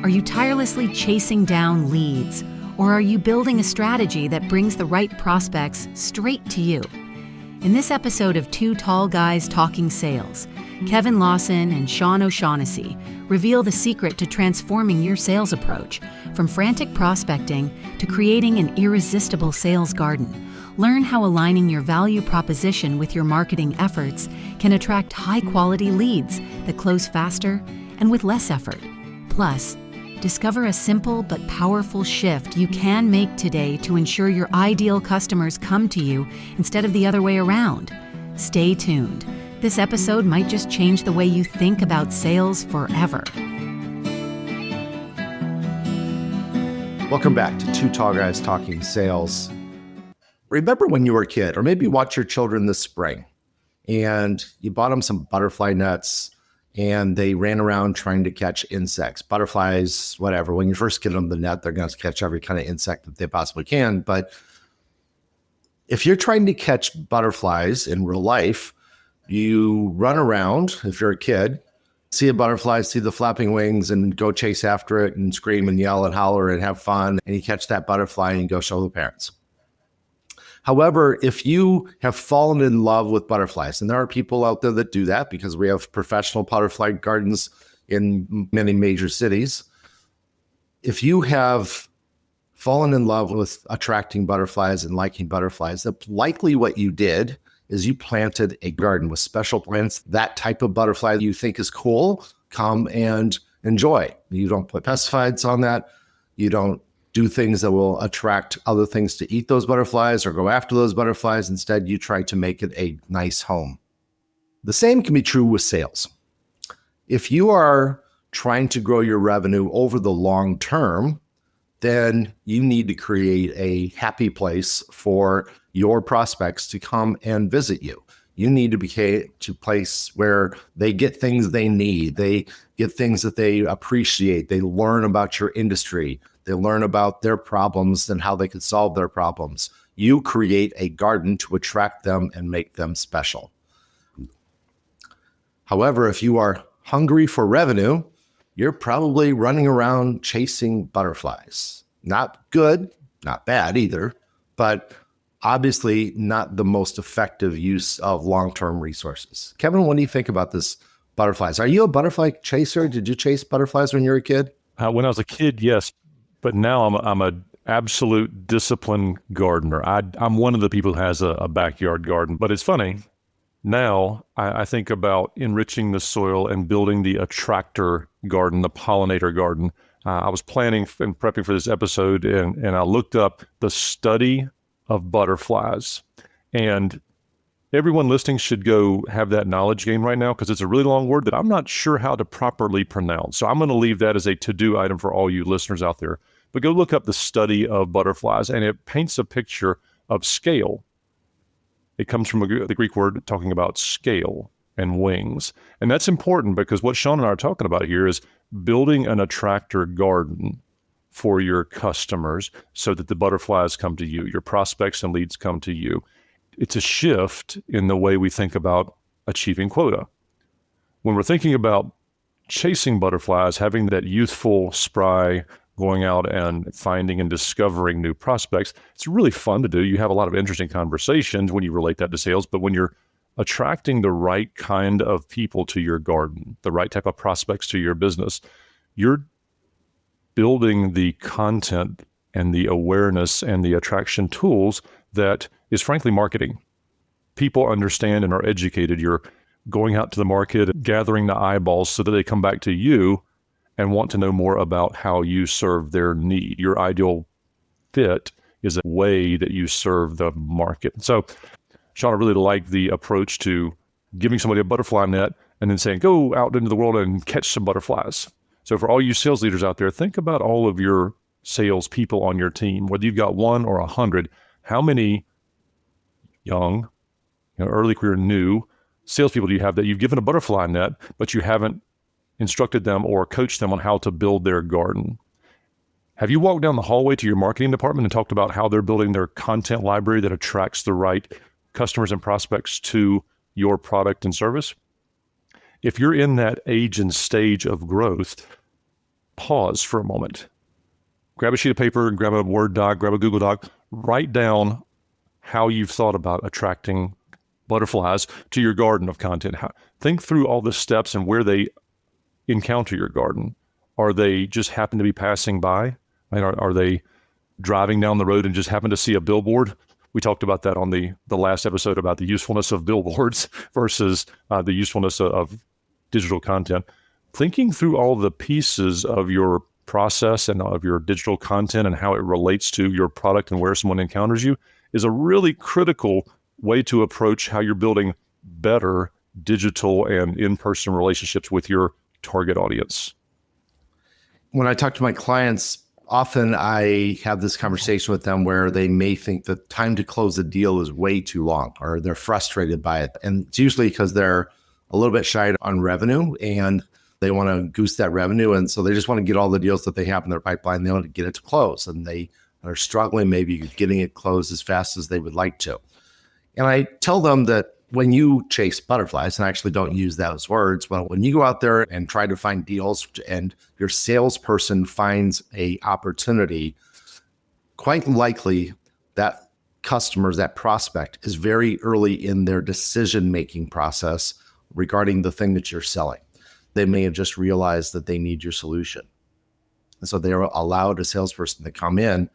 Are you tirelessly chasing down leads? Or are you building a strategy that brings the right prospects straight to you? In this episode of Two Tall Guys Talking Sales, Kevin Lawson and Sean O'Shaughnessey reveal the secret to transforming your sales approach from frantic prospecting to creating an irresistible sales garden. Learn how aligning your value proposition with your marketing efforts can attract high-quality leads that close faster and with less effort. Plus, discover a simple but powerful shift you can make today to ensure your ideal customers come to you instead of the other way around. Stay tuned. This episode might just change the way you think about sales forever. Welcome back to Two Tall Guys Talking Sales. Remember when you were a kid, or maybe watch your children this spring, and you bought them some butterfly nets, and they ran around trying to catch insects, butterflies, whatever. When you first get them the net, they're going to catch every kind of insect that they possibly can. But if you're trying to catch butterflies in real life, you run around, if you're a kid, see a butterfly, see the flapping wings, and go chase after it and scream and yell and holler and have fun. And you catch that butterfly and go show the parents. However, if you have fallen in love with butterflies, and there are people out there that do that because we have professional butterfly gardens in many major cities. If you have fallen in love with attracting butterflies and liking butterflies, then likely what you did is you planted a garden with special plants. That type of butterfly you think is cool, come and enjoy. You don't put pesticides on that. You don't do things that will attract other things to eat those butterflies or go after those butterflies. Instead, you try to make it a nice home. The same can be true with sales. If you are trying to grow your revenue over the long term, then you need to create a happy place for your prospects to come and visit you. You need to be a place where they get things they need. They get things that they appreciate. They learn about your industry. They learn about their problems and how they can solve their problems. You create a garden to attract them and make them special. However, if you are hungry for revenue, you're probably running around chasing butterflies. Not good, not bad either, but obviously not the most effective use of long-term resources. Kevin, what do you think about this butterflies? Are you a butterfly chaser? Did you chase butterflies when you were a kid? When I was a kid, yes. But now I'm an absolute disciplined gardener. I'm one of the people who has a backyard garden. But it's funny. Now I think about enriching the soil and building the attractor garden, the pollinator garden. I was planning and prepping for this episode, and I looked up the study of butterflies. And everyone listening should go have that knowledge game right now because it's a really long word that I'm not sure how to properly pronounce. So I'm going to leave that as a to-do item for all you listeners out there. But go look up the study of butterflies, and it paints a picture of scale. It comes from the Greek word talking about scale and wings. And that's important because what Sean and I are talking about here is building an attractor garden for your customers so that the butterflies come to you, your prospects and leads come to you. It's a shift in the way we think about achieving quota. When we're thinking about chasing butterflies, having that youthful, spry, going out and finding and discovering new prospects, it's really fun to do. You have a lot of interesting conversations when you relate that to sales, but when you're attracting the right kind of people to your garden, the right type of prospects to your business, you're building the content and the awareness and the attraction tools that is frankly marketing. People understand and are educated. You're going out to the market, gathering the eyeballs so that they come back to you and want to know more about how you serve their need. Your ideal fit is a way that you serve the market. So, Sean, I really like the approach to giving somebody a butterfly net and then saying, go out into the world and catch some butterflies. So for all you sales leaders out there, think about all of your sales people on your team, whether you've got 1 or 100, how many young, early career, new salespeople do you have that you've given a butterfly net, but you haven't instructed them or coached them on how to build their garden? Have you walked down the hallway to your marketing department and talked about how they're building their content library that attracts the right customers and prospects to your product and service? If you're in that age and stage of growth, pause for a moment. Grab a sheet of paper, grab a Word doc, grab a Google Doc, write down how you've thought about attracting butterflies to your garden of content. Think through all the steps and where they encounter your garden. Are they just happen to be passing by? Are they driving down the road and just happen to see a billboard? We talked about that on the last episode about the usefulness of billboards versus the usefulness of digital content. Thinking through all the pieces of your process and of your digital content and how it relates to your product and where someone encounters you is a really critical way to approach how you're building better digital and in-person relationships with your target audience. When I talk to my clients, often I have this conversation with them where they may think the time to close a deal is way too long, or they're frustrated by it. And it's usually because they're a little bit shy on revenue and they want to goose that revenue. And so they just want to get all the deals that they have in their pipeline. They want to get it to close, and they are struggling maybe getting it closed as fast as they would like to. And I tell them that when you chase butterflies, and I actually don't use those words, but when you go out there and try to find deals and your salesperson finds a opportunity, quite likely that customers, that prospect is very early in their decision-making process regarding the thing that you're selling. They may have just realized that they need your solution. And so they're allowed a salesperson to come in,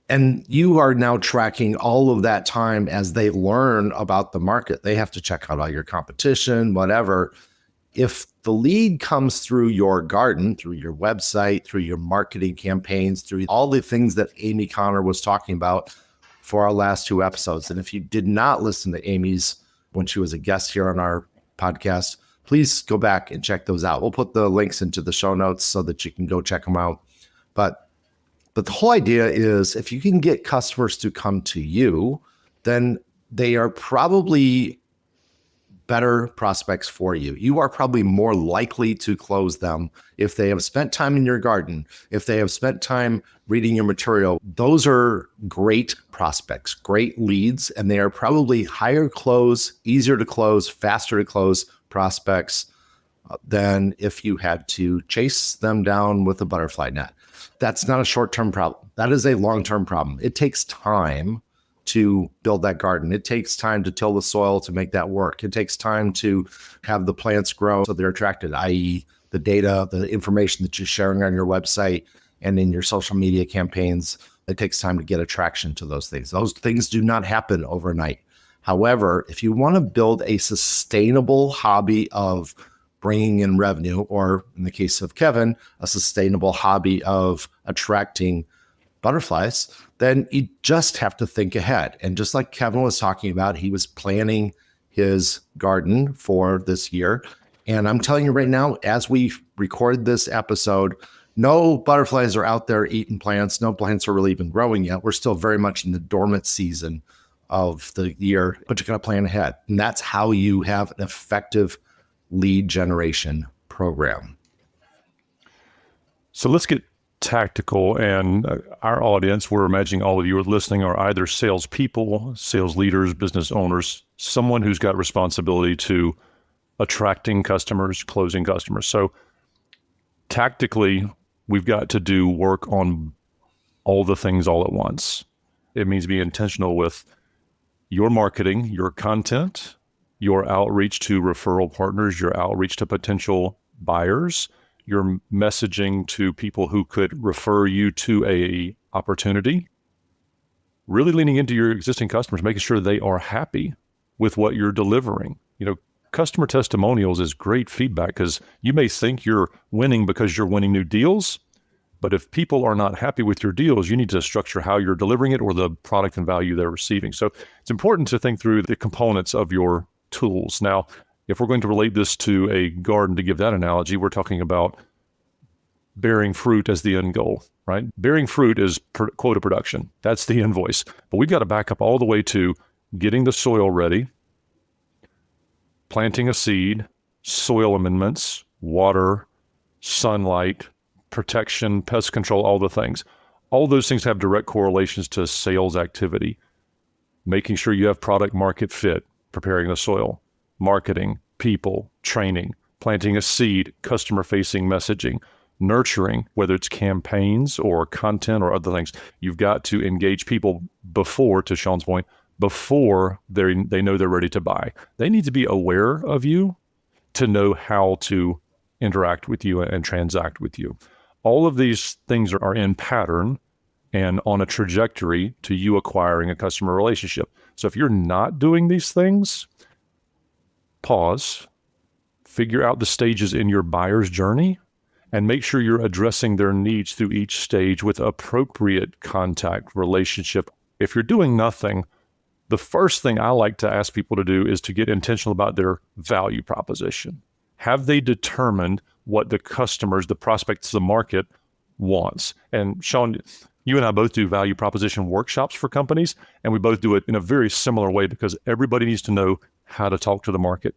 and you are now tracking all of that time as they learn about the market. They have to check out all your competition, whatever. If the lead comes through your garden, through your website, through your marketing campaigns, through all the things that Amy Connor was talking about for our last two episodes. And if you did not listen to Amy's when she was a guest here on our podcast, please go back and check those out. We'll put the links into the show notes so that you can go check them out. But the whole idea is if you can get customers to come to you, then they are probably better prospects for you. You are probably more likely to close them if they have spent time in your garden, if they have spent time reading your material. Those are great prospects, great leads, and they are probably higher close, easier to close, faster to close prospects than if you had to chase them down with a butterfly net. That's not a short-term problem. That is a long-term problem. It takes time to build that garden. It takes time to till the soil to make that work. It takes time to have the plants grow so they're attracted, i.e. the data, the information that you're sharing on your website and in your social media campaigns. It takes time to get attraction to those things. Those things do not happen overnight. However, if you want to build a sustainable hobby of bringing in revenue, or in the case of Kevin, a sustainable hobby of attracting butterflies, then you just have to think ahead. And just like Kevin was talking about, he was planning his garden for this year. And I'm telling you right now, as we record this episode, no butterflies are out there eating plants. No plants are really even growing yet. We're still very much in the dormant season of the year, but you're going to plan ahead. And that's how you have an effective lead generation program. So let's get tactical. And our audience, we're imagining all of you are listening, are either salespeople, sales leaders, business owners, someone who's got responsibility to attracting customers, closing customers. So tactically, we've got to do work on all the things all at once. It means being intentional with your marketing, your content, your outreach to referral partners, your outreach to potential buyers, your messaging to people who could refer you to a opportunity, really leaning into your existing customers, making sure they are happy with what you're delivering. Customer testimonials is great feedback because you may think you're winning because you're winning new deals, but if people are not happy with your deals, you need to structure how you're delivering it or the product and value they're receiving. So it's important to think through the components of your tools. Now, if we're going to relate this to a garden, to give that analogy, we're talking about bearing fruit as the end goal, right? Bearing fruit is quota production. That's the invoice. But we've got to back up all the way to getting the soil ready, planting a seed, soil amendments, water, sunlight, protection, pest control, all the things. All those things have direct correlations to sales activity. Making sure you have product market fit, preparing the soil, marketing, people, training. planting a seed, customer-facing messaging, nurturing, whether it's campaigns or content or other things. You've got to engage people before, to Sean's point, before they know they're ready to buy. They need to be aware of you to know how to interact with you and transact with you. All of these things are in pattern and on a trajectory to you acquiring a customer relationship. So if you're not doing these things, pause, figure out the stages in your buyer's journey, and make sure you're addressing their needs through each stage with appropriate contact relationship. If you're doing nothing, the first thing I like to ask people to do is to get intentional about their value proposition. Have they determined what the customers, the prospects, the market wants? And Sean, you and I both do value proposition workshops for companies, and we both do it in a very similar way because everybody needs to know how to talk to the market.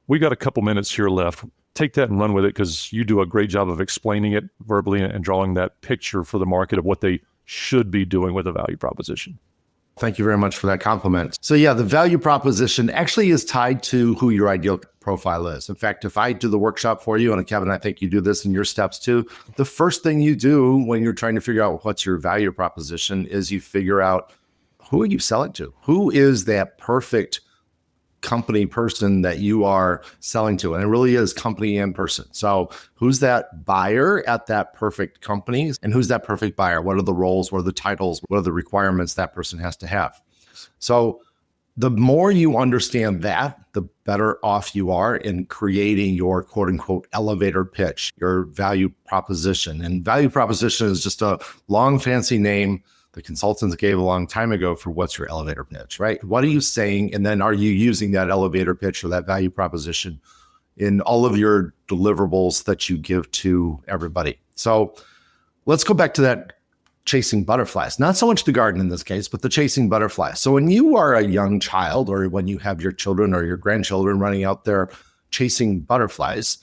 We got a couple minutes here left. Take that and run with it because you do a great job of explaining it verbally and drawing that picture for the market of what they should be doing with a value proposition. Thank you very much for that compliment. So yeah, the value proposition actually is tied to who your ideal profile is. In fact, if I do the workshop for you, and Kevin, I think you do this in your steps too, the first thing you do when you're trying to figure out what's your value proposition is you figure out who are you selling to? Who is that perfect company person that you are selling to? And it really is company and person. So who's that buyer at that perfect company? And who's that perfect buyer? What are the roles? What are the titles? What are the requirements that person has to have? So the more you understand that, the better off you are in creating your quote unquote elevator pitch, your value proposition. And value proposition is just a long fancy name the consultants gave a long time ago for what's your elevator pitch, right? What are you saying? And then are you using that elevator pitch or that value proposition in all of your deliverables that you give to everybody? So let's go back to that chasing butterflies. Not so much the garden in this case, but the chasing butterflies. So when you are a young child or when you have your children or your grandchildren running out there chasing butterflies,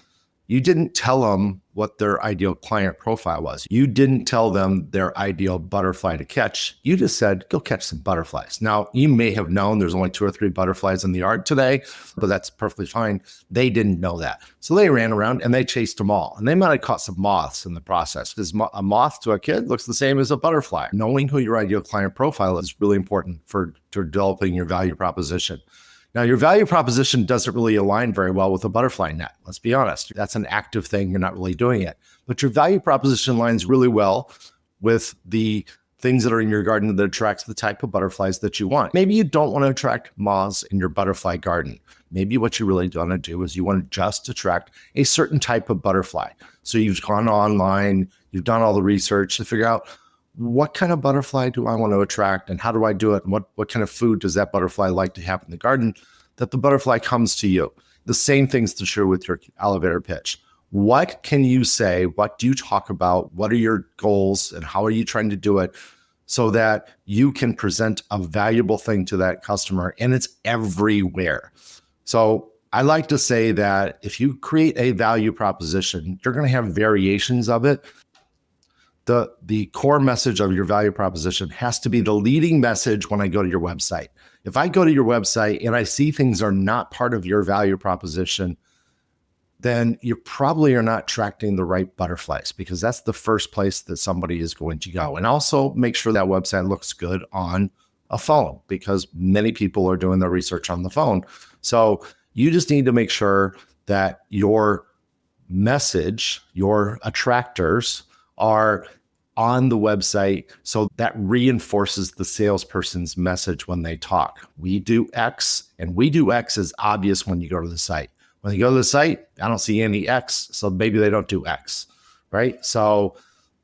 you didn't tell them what their ideal client profile was. You didn't tell them their ideal butterfly to catch. You just said, go catch some butterflies. Now, you may have known there's only 2 or 3 butterflies in the yard today, but that's perfectly fine. They didn't know that. So they ran around and they chased them all. And they might have caught some moths in the process because a moth to a kid looks the same as a butterfly. Knowing who your ideal client profile is really important for developing your value proposition. Now, your value proposition doesn't really align very well with a butterfly net. Let's be honest. That's an active thing. You're not really doing it. But your value proposition aligns really well with the things that are in your garden that attracts the type of butterflies that you want. Maybe you don't want to attract moths in your butterfly garden. Maybe what you really want to do is you want to just attract a certain type of butterfly. So you've gone online, you've done all the research to figure out what kind of butterfly do I want to attract and how do I do it? And what kind of food does that butterfly like to have in the garden that the butterfly comes to you? The same thing's true with your elevator pitch. What can you say? What do you talk about? What are your goals and how are you trying to do it so that you can present a valuable thing to that customer and it's everywhere? So I like to say that if you create a value proposition, you're going to have variations of it. The core message of your value proposition has to be the leading message when I go to your website. If I go to your website and I see things are not part of your value proposition, then you probably are not attracting the right butterflies because that's the first place that somebody is going to go. And also make sure that website looks good on a phone because many people are doing their research on the phone. So you just need to make sure that your message, your attractors are on the website so that reinforces the salesperson's message when they talk. We do X, and we do X is obvious when you go to the site. When you go to the site, I don't see any X, so maybe they don't do X, right? So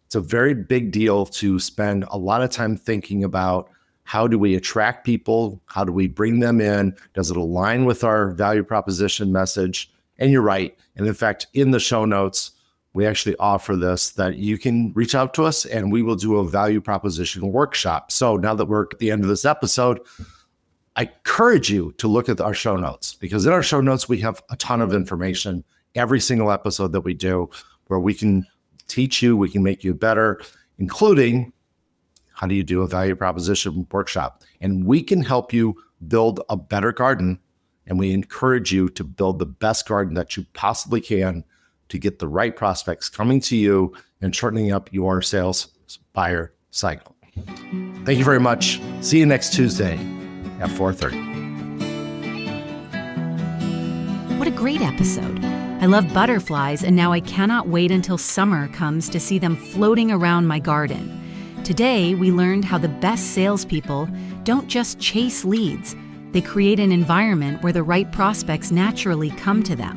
it's a very big deal to spend a lot of time thinking about how do we attract people? How do we bring them in? Does it align with our value proposition message? And you're right. And in fact, in the show notes, we actually offer this that you can reach out to us and we will do a value proposition workshop. So now that we're at the end of this episode, I encourage you to look at our show notes because in our show notes, we have a ton of information every single episode that we do where we can teach you, we can make you better, including how do you do a value proposition workshop? And we can help you build a better garden And we encourage you to build the best garden that you possibly can to get the right prospects coming to you and shortening up your sales buyer cycle. Thank you very much. See you next Tuesday at 4:30. What a great episode. I love butterflies, and now I cannot wait until summer comes to see them floating around my garden. Today, we learned how the best salespeople don't just chase leads. They create an environment where the right prospects naturally come to them.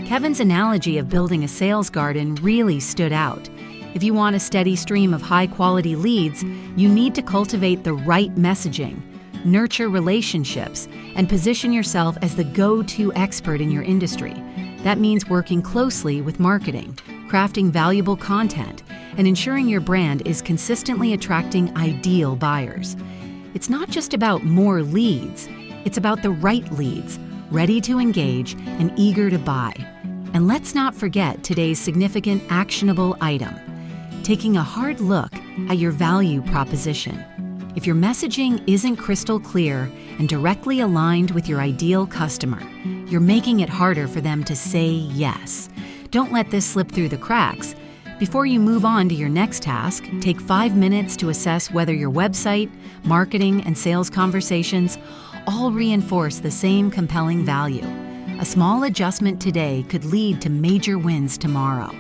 Kevin's analogy of building a sales garden really stood out. If you want a steady stream of high-quality leads, you need to cultivate the right messaging, nurture relationships, and position yourself as the go-to expert in your industry. That means working closely with marketing, crafting valuable content, and ensuring your brand is consistently attracting ideal buyers. It's not just about more leads, it's about the right leads, ready to engage and eager to buy. And let's not forget today's significant actionable item, taking a hard look at your value proposition. If your messaging isn't crystal clear and directly aligned with your ideal customer, you're making it harder for them to say yes. Don't let this slip through the cracks. Before you move on to your next task, take 5 minutes to assess whether your website, marketing, and sales conversations all reinforce the same compelling value. A small adjustment today could lead to major wins tomorrow.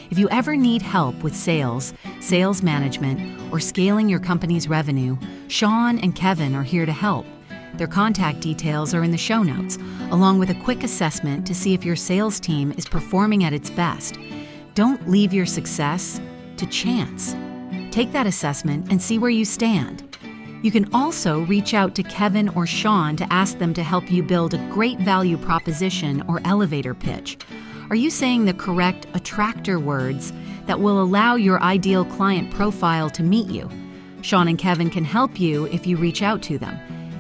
If you ever need help with sales, sales management, or scaling your company's revenue, Sean and Kevin are here to help. Their contact details are in the show notes, along with a quick assessment to see if your sales team is performing at its best. Don't leave your success to chance. Take that assessment and see where you stand. You can also reach out to Kevin or Sean to ask them to help you build a great value proposition or elevator pitch. Are you saying the correct attractor words that will allow your ideal client profile to meet you? Sean and Kevin can help you if you reach out to them.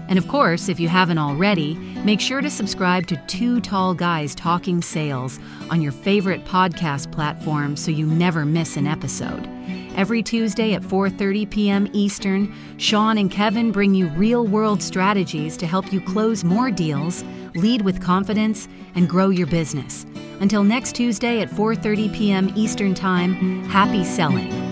And of course, if you haven't already, make sure to subscribe to Two Tall Guys Talking Sales on your favorite podcast platform so you never miss an episode. Every Tuesday at 4:30 p.m. Eastern, Sean and Kevin bring you real-world strategies to help you close more deals, lead with confidence, and grow your business. Until next Tuesday at 4:30 p.m. Eastern Time, happy selling.